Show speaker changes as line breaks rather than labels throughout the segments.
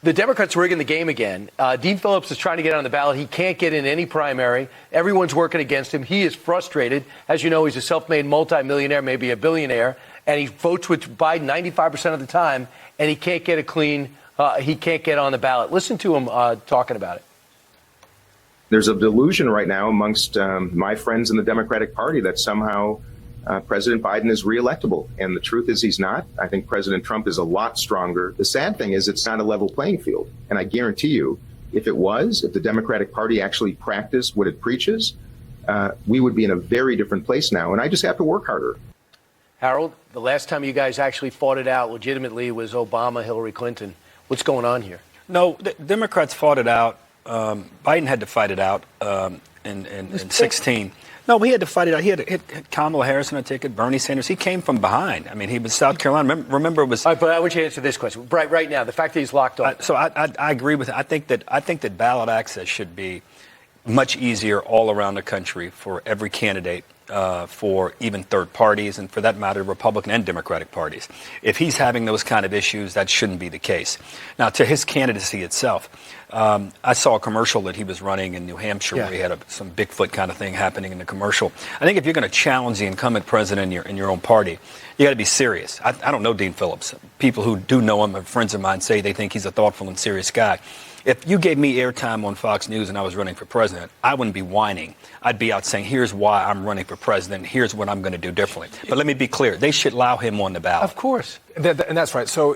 The Democrats are rigging the game again. Dean Phillips is trying to get on the ballot. He can't get in any primary. Everyone's working against him. He is frustrated. As you know, he's a self-made multimillionaire, maybe a billionaire, and he votes with Biden 95% of the time, and he can't get he can't get on the ballot. Listen to him talking about it.
There's a delusion right now amongst my friends in the Democratic Party that somehow President Biden is reelectable. And the truth is he's not. I think President Trump is a lot stronger. The sad thing is it's not a level playing field. And I guarantee you, if it was, if the Democratic Party actually practiced what it preaches, we would be in a very different place now. And I just have to work harder.
Harold, the last time you guys actually fought it out legitimately was Obama, Hillary Clinton. What's going on here?
No, the Democrats fought it out. Biden had to fight it out in 16. No, we had to fight it out. He had to hit Kamala Harris on a ticket, Bernie Sanders. He came from behind. I mean, he was South Carolina. Remember, it was.
All right, but I want you to answer this question right now. The fact that he's locked up.
So I agree with it. I think that ballot access should be much easier all around the country for every candidate, for even third parties, and for that matter, Republican and Democratic parties. If he's having those kind of issues, that shouldn't be the case. Now, to his candidacy itself, I saw a commercial that he was running in New Hampshire where he had some Bigfoot kind of thing happening in the commercial. I think if you're going to challenge the incumbent president in your own party, you got to be serious. I don't know Dean Phillips. People who do know him, friends of mine, say they think he's a thoughtful and serious guy. If you gave me airtime on Fox News and I was running for president, I wouldn't be whining. I'd be out saying, here's why I'm running for president. Here's what I'm going to do differently. But let me be clear. They should allow him on the ballot.
Of course.
And that's right. So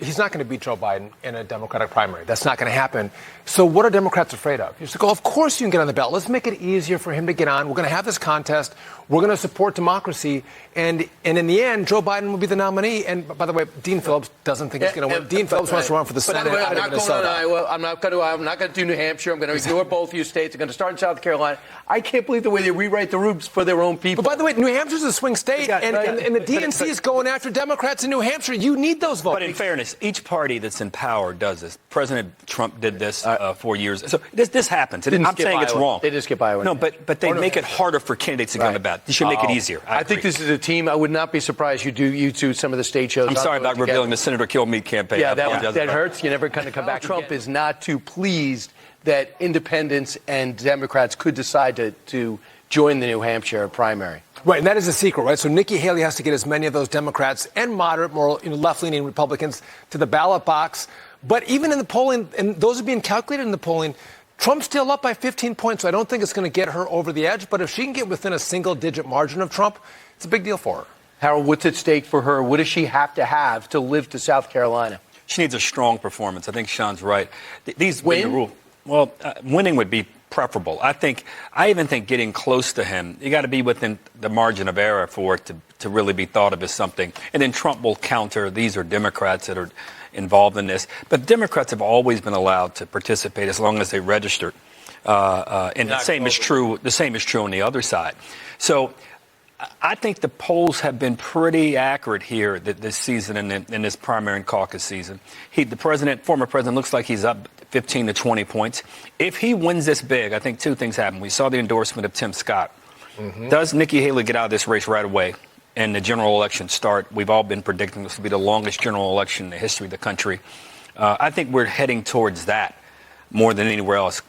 he's not going to beat Joe Biden in a Democratic primary. That's not going to happen. So what are Democrats afraid of? You're like, of course you can get on the ballot. Let's make it easier for him to get on. We're going to have this contest. We're going to support democracy. And in the end, Joe Biden will be the nominee. And by the way, Dean Phillips doesn't think he's going to win. Dean Phillips wants to run for the Senate.
I'm not going to Iowa. I'm not going to do New Hampshire. I'm going to ignore both of you states. I'm going to start in South Carolina. I can't believe the way they rewrite the rules for their own people.
But by the way, New Hampshire's a swing state, and the DNC is going after Democrats in New Hampshire. You need those votes.
But in fairness, each party that's in power does this. President Trump did this 4 years. So this happens. I'm saying it's wrong.
They just skip Iowa.
No, but they make it harder for candidates to go on the ballot. You should make it easier.
I think this is a team. I would not be surprised you do some of the state shows.
I'm sorry about revealing the Senator Kilmeade campaign.
Yeah, that hurts. You never kind of come back. Trump is not too pleased that independents and Democrats could decide to join the New Hampshire primary.
Right, and that is a secret, right? So Nikki Haley has to get as many of those Democrats and moderate, more left-leaning Republicans to the ballot box. But even in the polling, and those are being calculated in the polling, Trump's still up by 15 points, so I don't think it's going to get her over the edge. But if she can get within a single-digit margin of Trump, it's a big deal for her.
Harold, what's at stake for her? What does she have to live to South Carolina?
She needs a strong performance. I think Sean's right. These
win?
Well, winning would be preferable. I even think getting close to him, you got to be within the margin of error for it to really be thought of as something. And then Trump will counter, these are Democrats that are involved in this. But Democrats have always been allowed to participate as long as they registered. And the same is true on the other side. So I think the polls have been pretty accurate here this season in this primary and caucus season. Former president, looks like he's up 15 to 20 points. If he wins this big, I think two things happen. We saw the endorsement of Tim Scott. Mm-hmm. Does Nikki Haley get out of this race right away and the general election start? We've all been predicting this will be the longest general election in the history of the country. I think we're heading towards that more than anywhere else.